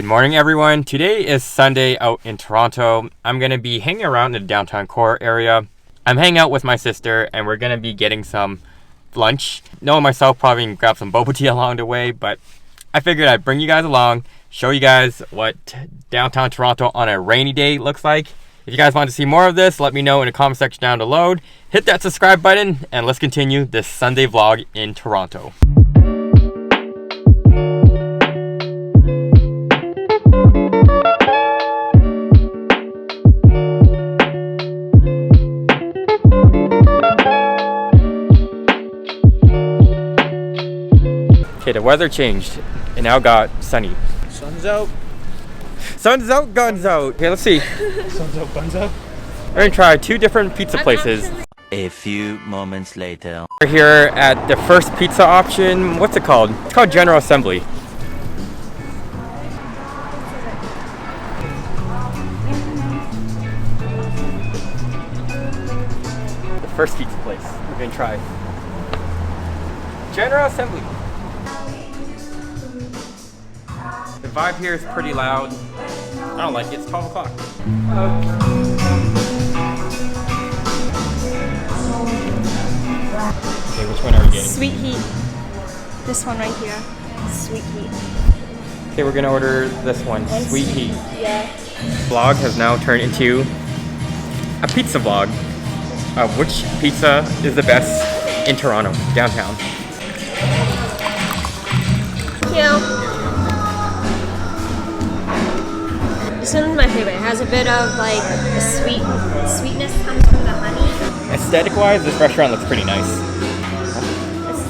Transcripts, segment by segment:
Good morning, everyone. Today is Sunday out in Toronto. I'm going to be hanging around in the downtown core area. I'm hanging out with my sister and we're going to be getting some lunch. Knowing myself, probably gonna grab some Bubbletea along the way, but I figured I'd bring you guys along, show you guys what downtown Toronto on a rainy day looks like. If you guys want to see more of this, let me know in the comment section down below. Hit that subscribe button and let's continue this Sunday vlog in Toronto. Okay, the weather changed. It now got sunny. Sun's out. Sun's out, guns out. Okay, let's see. Sun's out, guns out. We're gonna try two different pizza places. A few moments later. We're here at the first pizza option. What's it called? It's called General Assembly. The first pizza place we're gonna try. General Assembly. The vibe here is pretty loud. I don't like it. It's 12 o'clock. Okay, which one are we getting? Sweet heat. This one right here. Sweet heat. Okay, we're gonna order this one. Sweet heat. Yeah. Vlog has now turned into a pizza vlog of which pizza is the best in Toronto, downtown. Thank you. This one's my favorite. It has a bit of like a sweetness comes from the honey. Aesthetic wise, this restaurant looks pretty nice.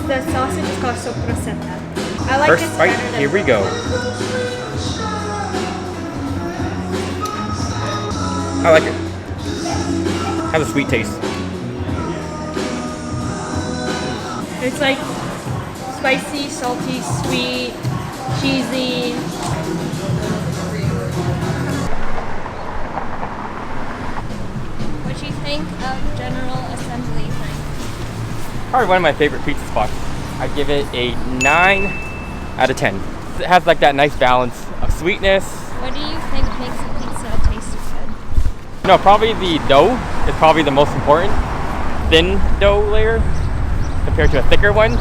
The sausage is called sopressata. I like First this bite, better than here we go. I like it. Has a sweet taste. It's like spicy, salty, sweet, cheesy. What do you think of General Assembly thing? Probably one of my favorite pizza spots. I give it a 9 out of 10. It has like that nice balance of sweetness. What do you think makes a pizza taste good? No, probably the dough is probably the most important. Thin dough layer compared to a thicker one.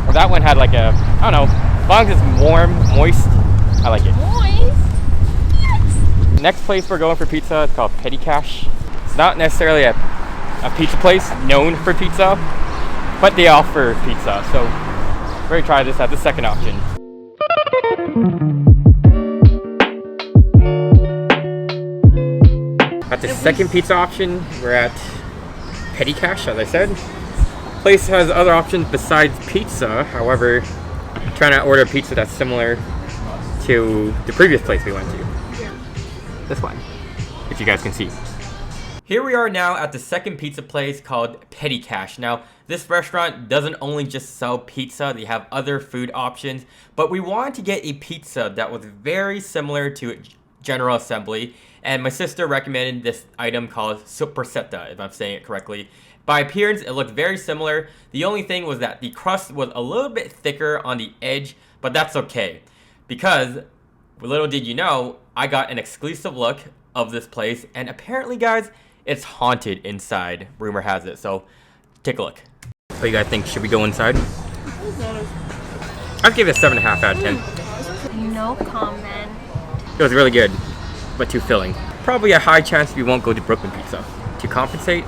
Or that one had like a, I don't know, as long as it's warm, moist, I like it. Moist? Yes! Next place we're going for pizza is called Petty Cash. It's not necessarily a pizza place known for pizza, but they offer pizza. So we're gonna try this as the second option. At the second pizza option, we're at Petty Cash, as I said. Place has other options besides pizza. However, I'm trying to order a pizza that's similar to the previous place we went to. This one, if you guys can see. Here we are now at the second pizza place called Petty Cash. Now, this restaurant doesn't only just sell pizza, they have other food options, but we wanted to get a pizza that was very similar to General Assembly, and my sister recommended this item called sopressata, if I'm saying it correctly. By appearance, it looked very similar. The only thing was that the crust was a little bit thicker on the edge, but that's okay. Because, little did you know, I got an exclusive look of this place, and apparently, guys, it's haunted inside, rumor has it. So, take a look. What do you guys think? Should we go inside? I'd give it a 7.5 out of 10. No comment. It was really good, but too filling. Probably a high chance we won't go to Brooklyn Pizza. To compensate,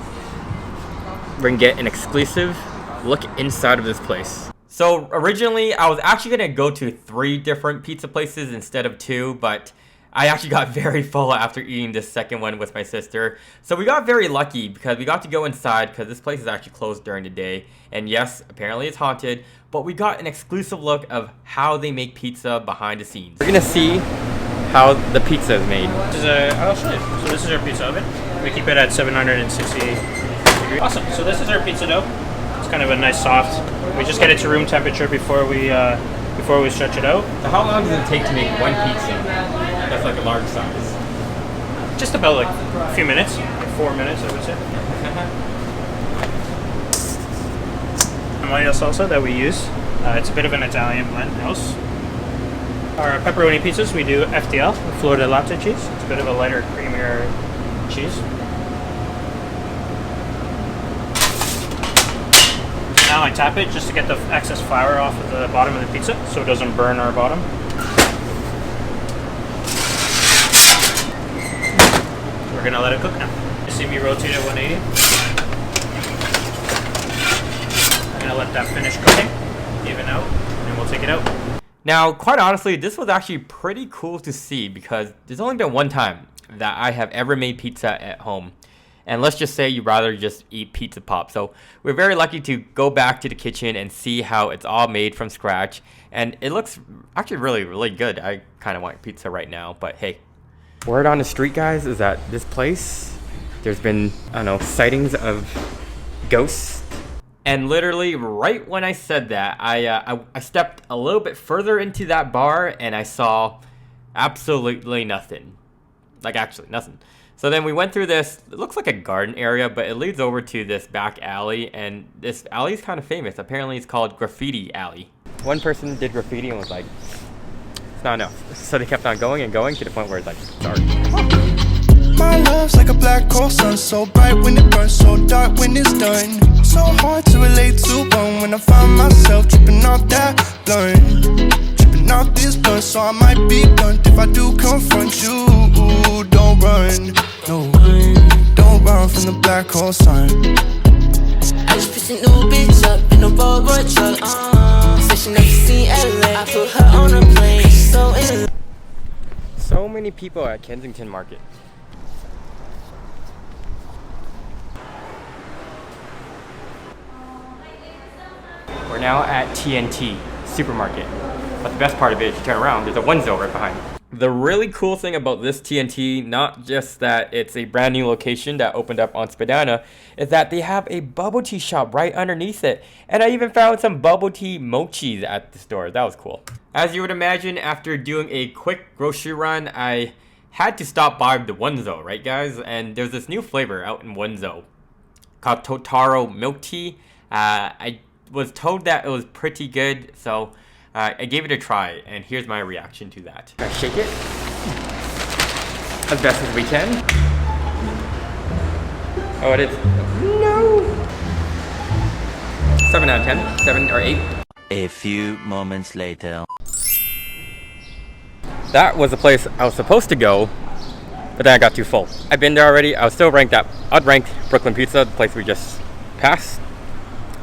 we're gonna get an exclusive look inside of this place. So originally, I was actually gonna go to 3 different pizza places instead of 2, but I actually got very full after eating this second one with my sister. So we got very lucky because we got to go inside because this place is actually closed during the day. And yes, apparently it's haunted, but we got an exclusive look of how they make pizza behind the scenes. We're gonna see how the pizza is made. I'll show you. So this is our pizza oven. We keep it at 768 degrees. Awesome. So this is our pizza dough. It's kind of a nice soft. We just get it to room temperature before we stretch it out. So how long does it take to make one pizza that's like a large size? Just about like a few minutes, like 4 minutes, I would say. Mayo salsa that we use. It's a bit of an Italian blend house. Our pepperoni pizzas, we do FDL, Florida latte cheese. It's a bit of a lighter, creamier cheese. Now I tap it just to get the excess flour off of the bottom of the pizza so it doesn't burn our bottom. We're gonna let it cook now. You see me rotate at 180. I'm gonna let that finish cooking, even out, and we'll take it out. Now, quite honestly, this was actually pretty cool to see because there's only been one time that I have ever made pizza at home. And let's just say you'd rather just eat pizza pop. So we're very lucky to go back to the kitchen and see how it's all made from scratch. And it looks actually really, really good. I kind of want pizza right now, but hey. Word on the street, guys, is that this place, there's been, I don't know, sightings of ghosts. And literally right when I said that, I stepped a little bit further into that bar and I saw absolutely nothing. Like actually nothing. So then we went through this, it looks like a garden area, but it leads over to this back alley, and this alley is kind of famous. Apparently it's called Graffiti Alley. One person did graffiti and was like, it's not enough. So they kept on going and going to the point where it's like, sorry. My love's like a black hole sun, so bright when it burns, so dark when it's done. So hard to relate to one when I find myself tripping off that blunt. Tripping off this blunt, so I might be blunt if I do confront you. Don't run, no, don't run from the black hole sun. I just pissed a new bitch up in a Volvo truck. Said she never seen LA. I put her on a plane. She's so in. So many people at Kensington Market. We're now at TNT Supermarket. But the best part of it, if you turn around, there's a OneZo right behind. The really cool thing about this TNT, not just that it's a brand new location that opened up on Spadina, is that they have a bubble tea shop right underneath it. And I even found some bubble tea mochis at the store. That was cool. As you would imagine, after doing a quick grocery run, I had to stop by the OneZo, right guys? And there's this new flavor out in OneZo called Totaro Milk Tea. I was told that it was pretty good, so I gave it a try, and here's my reaction to that. I shake it as best as we can. Oh, it is. No! 7 out of 10. 7 or 8. A few moments later. That was the place I was supposed to go, but then I got too full. I've been there already. I was still ranked that. I'd rank Brooklyn Pizza, the place we just passed,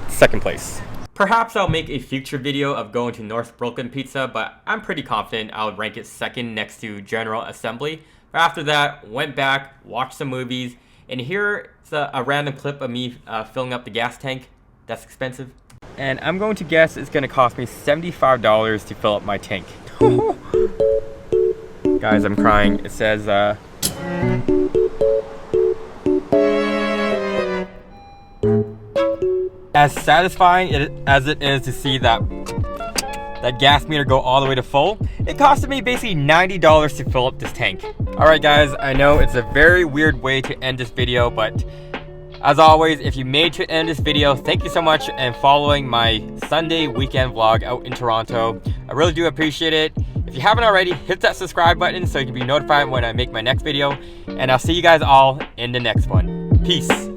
second place. Perhaps I'll make a future video of going to North Brooklyn Pizza, but I'm pretty confident I would rank it second next to General Assembly. But after that, went back, watched some movies, and here's a random clip of me filling up the gas tank. That's expensive. And I'm going to guess it's going to cost me $75 to fill up my tank. Guys, I'm crying. It says, as satisfying as it is to see that gas meter go all the way to full, it costed me basically $90 to fill up this tank. Alright guys, I know it's a very weird way to end this video, but as always, if you made to end this video, thank you so much, and following my Sunday weekend vlog out in Toronto. I really do appreciate it. If you haven't already, hit that subscribe button so you can be notified when I make my next video, and I'll see you guys all in the next one. Peace.